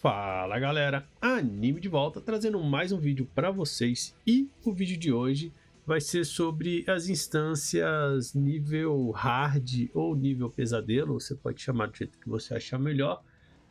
Fala galera, Anime de volta trazendo mais um vídeo para vocês e o vídeo de hoje vai ser sobre as instâncias nível hard ou nível pesadelo, você pode chamar do jeito que você achar melhor.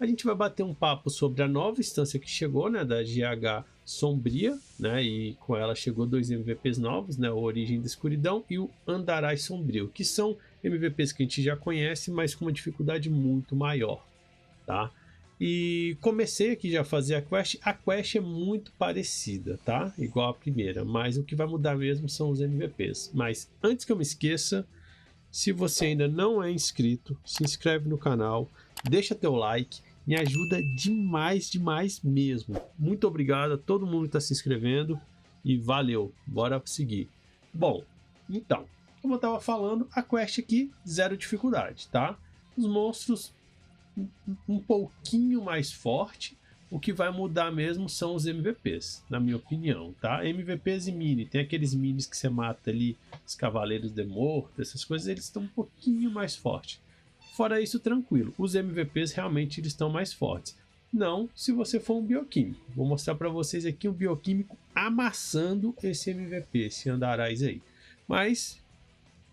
A gente vai bater um papo sobre a nova instância que chegou, né, da GH Sombria, né, e com ela chegou dois MVPs novos, né, o Origem da Escuridão e o Andarai Sombrio, que são MVPs que a gente já conhece, mas com uma dificuldade muito maior, tá? E comecei aqui já a fazer a quest é muito parecida, tá? Igual a primeira, mas o que vai mudar mesmo são os MVPs. Mas antes que eu me esqueça, se você ainda não é inscrito, se inscreve no canal, deixa teu like, me ajuda demais, demais mesmo. Muito obrigado a todo mundo que está se inscrevendo e valeu, bora seguir. Bom, então, como eu estava falando, a quest aqui, zero dificuldade, tá? Os monstros um pouquinho mais forte, o que vai mudar mesmo são os MVPs, na minha opinião, tá? MVPs e mini, tem aqueles minis que você mata ali, os Cavaleiros de Morto, essas coisas, eles estão um pouquinho mais fortes. Fora isso, tranquilo, os MVPs realmente eles estão mais fortes. Não se você for um bioquímico. Vou mostrar para vocês aqui um bioquímico amassando esse MVP, esse Andarais aí. Mas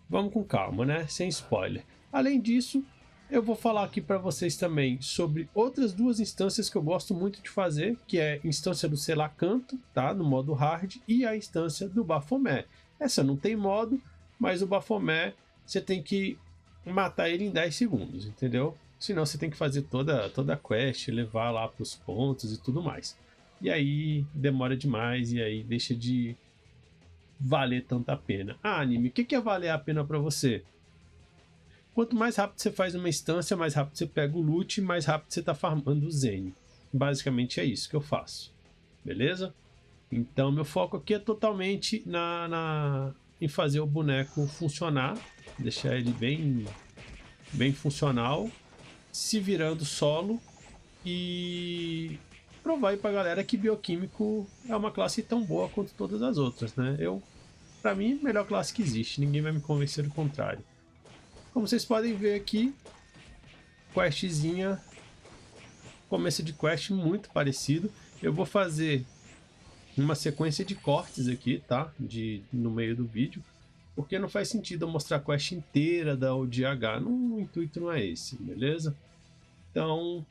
vamos com calma, né? Sem spoiler. Além disso, eu vou falar aqui para vocês também sobre outras duas instâncias que eu gosto muito de fazer, que é a instância do Selacanto, tá? No modo hard, e a instância do Baphomet. Essa não tem modo, mas o Baphomet você tem que matar ele em 10 segundos, entendeu? Senão você tem que fazer toda a quest, levar lá para os pontos e tudo mais. E aí demora demais e aí deixa de valer tanta pena. Ah, anime, o que é valer a pena para você? Quanto mais rápido você faz uma instância, mais rápido você pega o loot, mais rápido você está farmando o Zen. Basicamente é isso que eu faço, beleza? Então meu foco aqui é totalmente em fazer o boneco funcionar, deixar ele bem funcional, se virando solo e provar aí pra galera que bioquímico é uma classe tão boa quanto todas as outras, né? Pra mim, melhor classe que existe, ninguém vai me convencer do contrário. Como vocês podem ver aqui, questzinha, começo de quest muito parecido. Eu vou fazer uma sequência de cortes aqui, tá? No meio do vídeo, porque não faz sentido eu mostrar a quest inteira da ODH, o intuito não é esse, beleza? Então,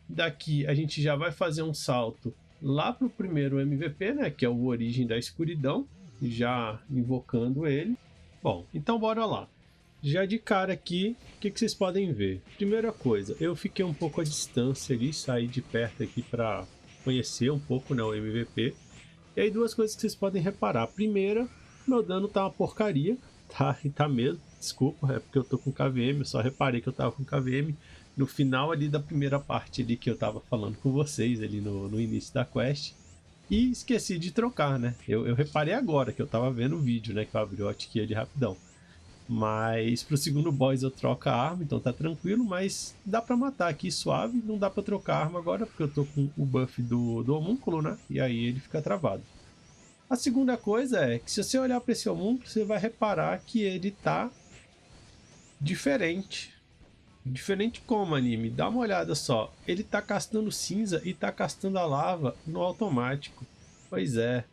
daqui a gente já vai fazer um salto lá pro primeiro MVP, né? Que é o Origem da Escuridão, já invocando ele. Bom, então bora lá. Já de cara aqui, o que vocês podem ver? Primeira coisa, eu fiquei um pouco à distância ali, saí de perto aqui para conhecer um pouco, né, o MVP. E aí duas coisas que vocês podem reparar. Primeira, meu dano tá uma porcaria, tá? E tá mesmo, desculpa, é porque eu tô com KVM, eu só reparei que eu tava com KVM no final ali da primeira parte ali que eu tava falando com vocês ali no início da quest. E esqueci de trocar, né? Eu reparei agora que eu tava vendo o vídeo, né, que eu abri o hotkey ali rapidão. Mas pro segundo boss eu troco a arma, então tá tranquilo, mas dá pra matar aqui suave, não dá pra trocar a arma agora, porque eu tô com o buff do homúnculo, né? E aí ele fica travado. A segunda coisa é que se você olhar pra esse homúnculo, você vai reparar que ele tá diferente. Diferente como, anime? Dá uma olhada só, ele tá castando cinza e tá castando a lava no automático. Pois é.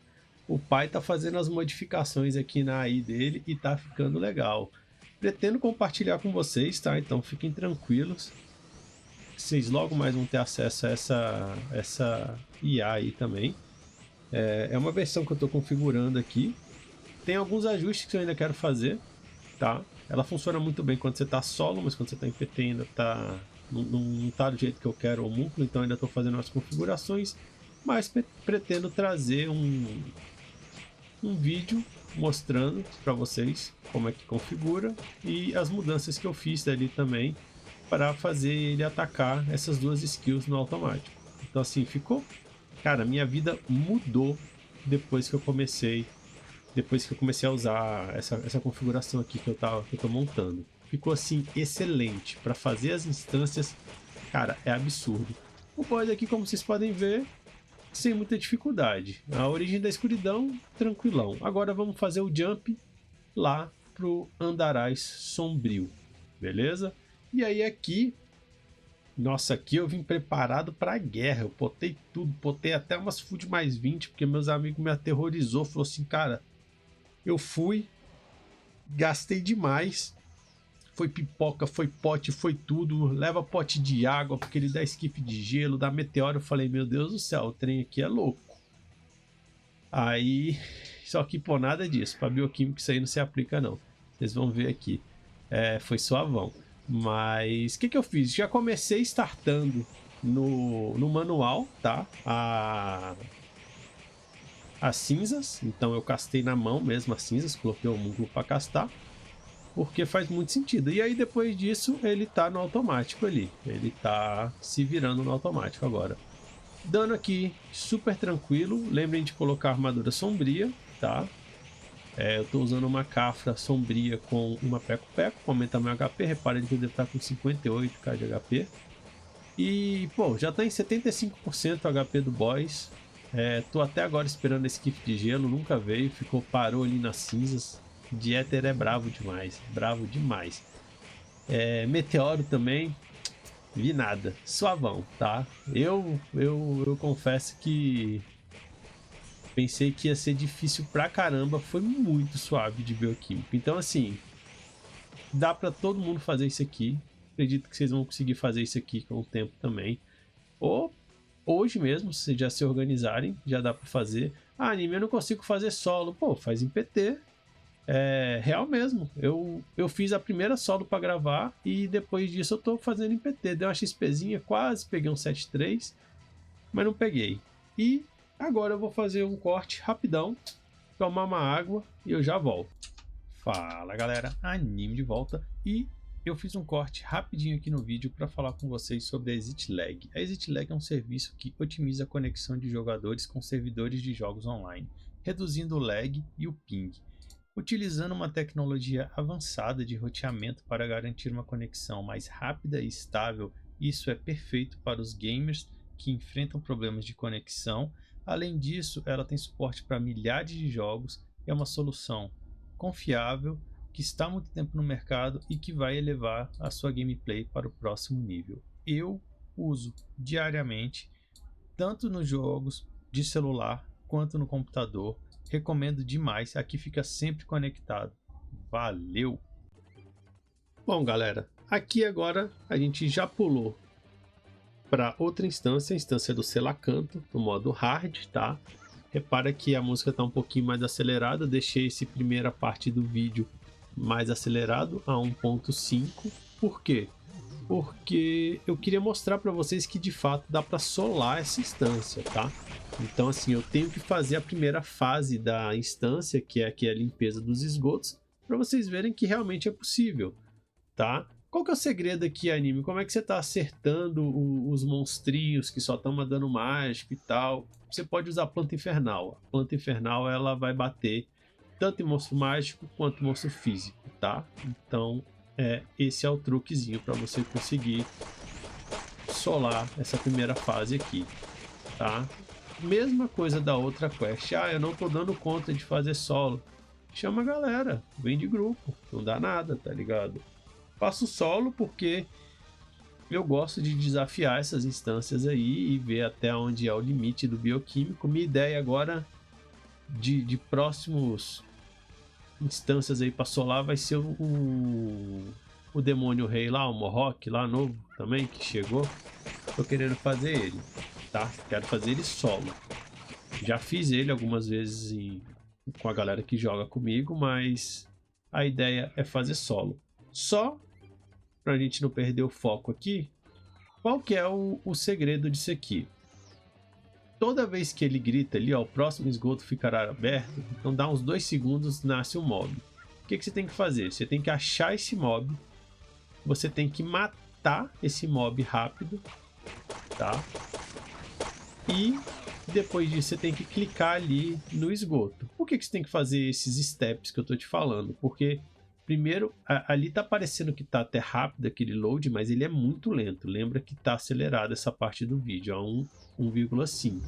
O pai tá fazendo as modificações aqui na AI dele e tá ficando legal. Pretendo compartilhar com vocês, tá? Então fiquem tranquilos. Vocês logo mais vão ter acesso a essa IA aí também. É uma versão que eu tô configurando aqui. Tem alguns ajustes que eu ainda quero fazer, tá? Ela funciona muito bem quando você tá solo, mas quando você tá em PT ainda tá... Não tá do jeito que eu quero o homúnculo, então ainda tô fazendo as configurações. Mas pretendo trazer um vídeo mostrando para vocês como é que configura e as mudanças que eu fiz dali também para fazer ele atacar essas duas skills no automático. Então assim, ficou... Cara, minha vida mudou depois que eu comecei a usar essa configuração aqui que eu tô montando. Ficou assim, excelente. Para fazer as instâncias, cara, é absurdo. O boss aqui, como vocês podem ver, sem muita dificuldade. A Origem da Escuridão, tranquilão. Agora vamos fazer o jump lá pro Andarais Sombrio, beleza? E aí aqui Nossa, aqui eu vim preparado pra guerra. Eu potei tudo, potei até umas food mais 20, porque meus amigos me aterrorizou. Falou assim, cara, eu fui, gastei demais. Foi pipoca, foi pote, foi tudo. Leva pote de água, porque ele dá skip de gelo, dá meteoro. Eu falei, meu Deus do céu, o trem aqui é louco. Aí, só que pô, nada disso. Pra bioquímica isso aí não se aplica não. Vocês vão ver aqui. Foi suavão. Mas o que eu fiz? Já comecei startando no manual, tá? As cinzas. Então eu castei na mão mesmo as cinzas, coloquei o músculo para castar, porque faz muito sentido. E aí depois disso ele tá no automático ali. Ele tá se virando no automático agora. Dano aqui super tranquilo. Lembrem de colocar armadura sombria, tá? Eu tô usando uma cafra sombria com uma peco-peco para aumentar meu HP. Reparem que eu devo estar com 58k de HP. E, pô, já tá em 75% o HP do boss. Tô até agora esperando esse gift de gelo, nunca veio, parou ali nas cinzas. Dieter é bravo demais, bravo demais. Meteoro também, vi nada, suavão, tá? Eu confesso que pensei que ia ser difícil pra caramba, foi muito suave de bioquímica. Então, assim, dá pra todo mundo fazer isso aqui. Acredito que vocês vão conseguir fazer isso aqui com o tempo também. Ou hoje mesmo, se já se organizarem, já dá pra fazer. Ah, anime, eu não consigo fazer solo. Pô, faz em PT. Real mesmo. Eu fiz a primeira solo pra gravar e depois disso eu tô fazendo em PT. Deu uma XPzinha, quase peguei um 7.3, mas não peguei. E agora eu vou fazer um corte rapidão, tomar uma água e eu já volto. Fala galera, Anime de volta e eu fiz um corte rapidinho aqui no vídeo para falar com vocês sobre a ExitLag. A ExitLag é um serviço que otimiza a conexão de jogadores com servidores de jogos online, reduzindo o lag e o ping. Utilizando uma tecnologia avançada de roteamento para garantir uma conexão mais rápida e estável, isso é perfeito para os gamers que enfrentam problemas de conexão. Além disso, ela tem suporte para milhares de jogos e é uma solução confiável, que está há muito tempo no mercado e que vai elevar a sua gameplay para o próximo nível. Eu uso diariamente, tanto nos jogos de celular quanto no computador. Recomendo demais, aqui fica sempre conectado. Valeu! Bom galera, aqui agora a gente já pulou para outra instância, a instância do Selacanto, no modo hard, tá? Repara que a música está um pouquinho mais acelerada, eu deixei essa primeira parte do vídeo mais acelerado a 1.5. Por quê? Porque eu queria mostrar para vocês que de fato dá para solar essa instância, tá? Então assim, eu tenho que fazer a primeira fase da instância, que é aqui a limpeza dos esgotos, para vocês verem que realmente é possível, tá? Qual que é o segredo aqui, anime? Como é que você tá acertando os monstrinhos que só estão dano mágico e tal? Você pode usar a planta infernal. A planta infernal ela vai bater tanto em monstro mágico quanto em monstro físico, tá? Então esse é o truquezinho para você conseguir solar essa primeira fase aqui, tá? Mesma coisa da outra quest. Ah, eu não tô dando conta de fazer solo. Chama a galera, vem de grupo, não dá nada, tá ligado? Faço solo porque eu gosto de desafiar essas instâncias aí e ver até onde é o limite do bioquímico. Minha ideia agora de próximos instâncias aí para solar vai ser o demônio rei lá, o Mohawk lá novo também que chegou. Tô querendo fazer ele, tá? Quero fazer ele solo. Já fiz ele algumas vezes com a galera que joga comigo, mas a ideia é fazer solo. Só pra gente não perder o foco aqui, qual que é o segredo disso aqui? Toda vez que ele grita ali, ó, o próximo esgoto ficará aberto, então dá uns 2 segundos, nasce um mob. O que você tem que fazer? Você tem que achar esse mob, você tem que matar esse mob rápido, tá? E depois disso você tem que clicar ali no esgoto. Por que você tem que fazer esses steps que eu tô te falando? Porque primeiro, ali tá parecendo que tá até rápido aquele load, mas ele é muito lento. Lembra que tá acelerado essa parte do vídeo, a 1,5.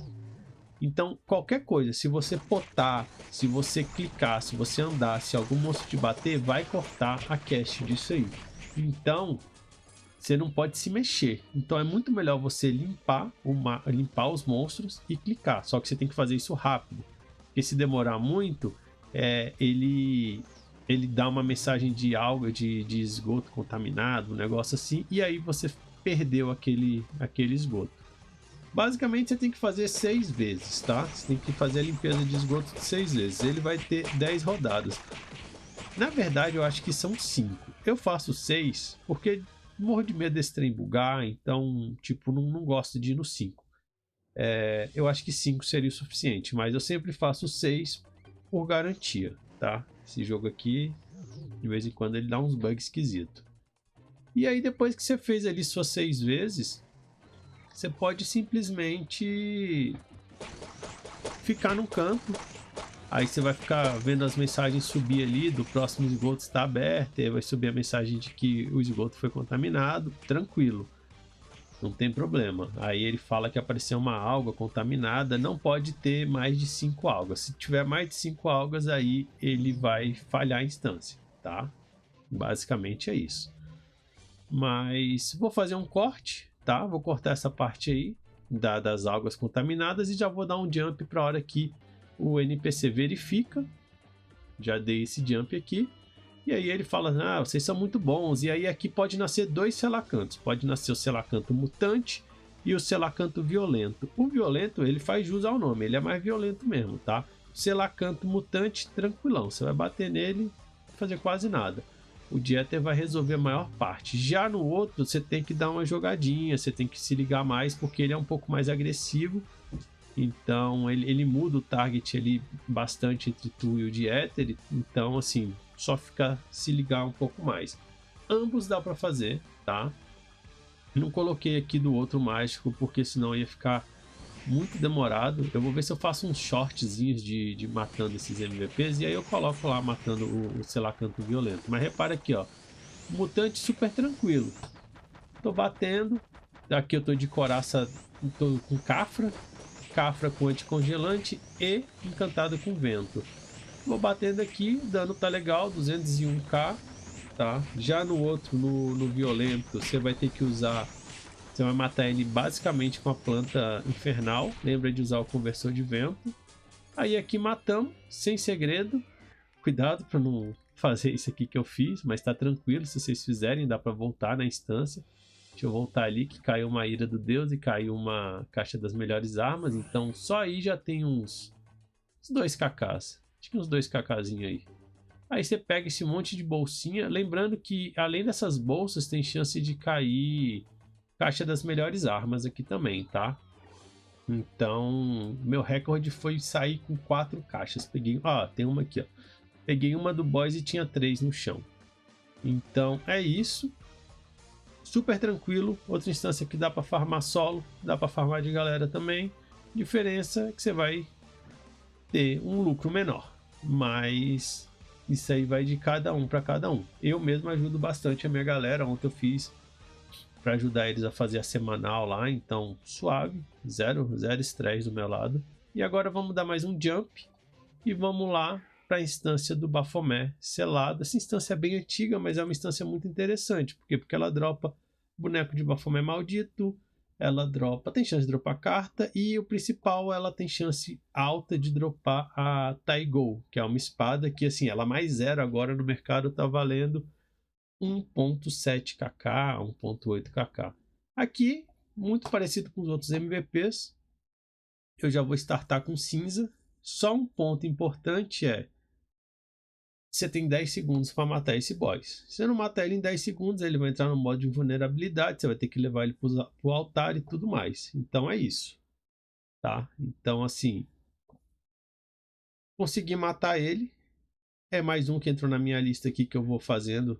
Então, qualquer coisa, se você potar, se você clicar, se você andar, se algum monstro te bater, vai cortar a cast disso aí. Então, você não pode se mexer. Então é muito melhor você limpar os monstros e clicar. Só que você tem que fazer isso rápido. Porque se demorar muito, ele dá uma mensagem de alga, de esgoto contaminado, um negócio assim. E aí você perdeu aquele esgoto. Basicamente você tem que fazer 6 vezes, tá? Você tem que fazer a limpeza de esgoto 6 vezes. Ele vai ter 10 rodadas. Na verdade, eu acho que são 5. Eu faço 6 porque morro de medo desse trem bugar, então, tipo, não gosto de ir no 5. Eu acho que 5 seria o suficiente, mas eu sempre faço 6 por garantia, tá? Esse jogo aqui, de vez em quando, ele dá uns bugs esquisitos. E aí, depois que você fez ali suas 6 vezes, você pode simplesmente ficar no canto. Aí você vai ficar vendo as mensagens subir ali do próximo esgoto está aberto, e aí vai subir a mensagem de que o esgoto foi contaminado, tranquilo, não tem problema. Aí ele fala que apareceu uma alga contaminada, não pode ter mais de 5 algas. Se tiver mais de 5 algas, aí ele vai falhar a instância, tá? Basicamente é isso. Mas vou fazer um corte, tá? Vou cortar essa parte aí das algas contaminadas e já vou dar um jump para a hora que o NPC verifica. Já dei esse jump aqui. E aí ele fala, ah, vocês são muito bons. E aí aqui pode nascer 2 selacantos. Pode nascer o selacanto mutante e o selacanto violento. O violento, ele faz jus ao nome, ele é mais violento mesmo, tá? O selacanto mutante, tranquilão. Você vai bater nele, não vai fazer quase nada. O Dieter vai resolver a maior parte. Já no outro, você tem que dar uma jogadinha, você tem que se ligar mais, porque ele é um pouco mais agressivo. Então ele muda o target ali bastante entre tu e o Dieter. Então assim, só fica se ligar um pouco mais. Ambos dá para fazer, tá? Não coloquei aqui do outro mágico porque senão ia ficar muito demorado. Eu vou ver se eu faço uns shortzinhos de matando esses MVPs e aí eu coloco lá matando o Selacanto violento. Mas repara aqui, ó, mutante super tranquilo. Tô batendo. Aqui eu tô de coraça, tô com Cafra com anticongelante e encantado com vento. Vou batendo aqui, o dano tá legal, 201k, tá? Já no outro, no violento, você vai ter que usar, você vai matar ele basicamente com a planta infernal, lembra de usar o conversor de vento. Aí aqui matamos, sem segredo, cuidado para não fazer isso aqui que eu fiz, mas tá tranquilo, se vocês fizerem dá para voltar na instância. Deixa eu voltar ali que caiu uma ira do deus e caiu uma caixa das melhores armas. Então só aí já tem uns 2kks. Acho que uns 2kzinho aí. Aí você pega esse monte de bolsinha. Lembrando que além dessas bolsas tem chance de cair caixa das melhores armas aqui também, tá? Então meu recorde foi sair com 4 caixas. Peguei, tem uma aqui, ó. Peguei uma do boss e tinha 3 no chão. Então é isso. Super tranquilo, outra instância que dá para farmar solo, dá para farmar de galera também. Diferença é que você vai ter um lucro menor, mas isso aí vai de cada um para cada um. Eu mesmo ajudo bastante a minha galera, ontem eu fiz para ajudar eles a fazer a semanal lá, então suave, zero estresse do meu lado. E agora vamos dar mais um jump e vamos lá para a instância do Baphomet selado. Essa instância é bem antiga, mas é uma instância muito interessante. Por quê? Porque ela dropa boneco de Baphomet maldito, ela dropa, tem chance de dropar carta, e o principal, ela tem chance alta de dropar a Taigou, que é uma espada que, assim, ela mais 0 agora no mercado tá valendo 1.7kk, 1.8kk. Aqui, muito parecido com os outros MVPs, eu já vou startar com cinza. Só um ponto importante é, você tem 10 segundos para matar esse boss. Se você não matar ele em 10 segundos, ele vai entrar no modo de vulnerabilidade, você vai ter que levar ele para o altar e tudo mais. Então é isso, tá? Então assim, consegui matar ele. É mais um que entrou na minha lista aqui que eu vou fazendo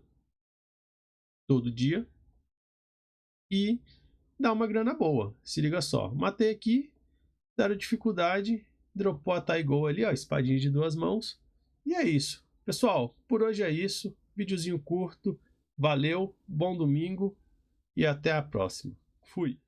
todo dia. E dá uma grana boa, se liga só. Matei aqui, deram dificuldade, dropou a Taigou ali, ó, espadinha de 2 mãos. E é isso. Pessoal, por hoje é isso. Videozinho curto. Valeu, bom domingo e até a próxima. Fui!